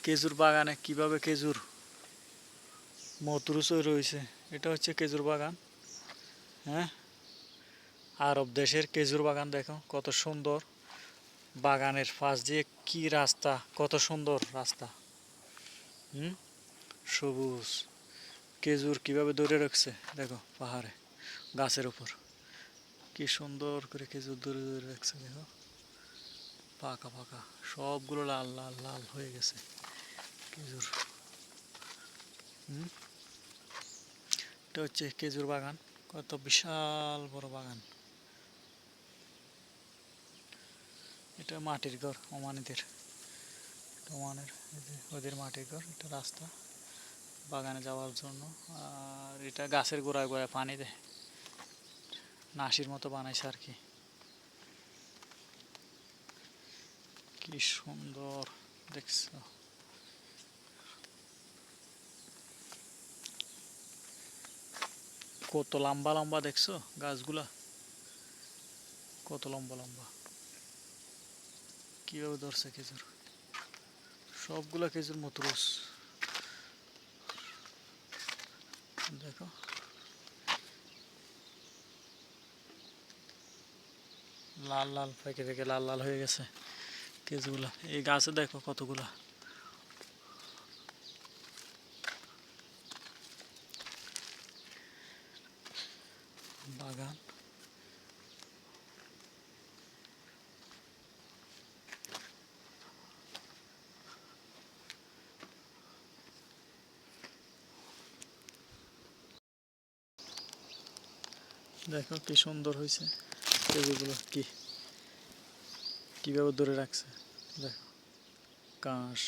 খেজুর বাগানে কিভাবে খেজুর মতরুচ রয়েছে। এটা হচ্ছে খেজুর বাগান। হ্যাঁ, আরব দেশের খেজুর বাগান দেখো কত সুন্দর। বাগানের পাশ দিয়ে কি রাস্তা, কত সুন্দর রাস্তা। সবুজ খেজুর কিভাবে ধরে রাখছে দেখো, পাহাড়ে গাছের উপর কি সুন্দর করে খেজুর ধরে ধরে রাখছে দেখো। পাকা পাকা সবগুলো লাল লাল লাল হয়ে গেছে খেজুর। এটা হচ্ছে খেজুর বাগান, কত বিশাল বড় বাগান। এটা মাটির ঘর ওমানিদের, ওমানের ওদের মাটির ঘর। এটা রাস্তা বাগানে যাওয়ার জন্য। আর এটা গাছের গোড়ায় গোড়ায় পানি দেয়, নাসির মতো বানাইছে আর কি। কি সুন্দর দেখছো, কত লম্বা লম্বা দেখছো গাছগুলা, কত লম্বা লম্বা। কিভাবে ধরছে খেজুর, সবগুলা খেজুর মতরুস দেখো। লাল লাল পেকে পেকে লাল লাল হয়ে গেছে খেজুরগুলা। এই গাছে দেখো কতগুলা। বাগান দেখো কি সুন্দর হয়েছে খেজুরগুলো, কিভাবে ধরে রাখছে দেখো। কাঁশ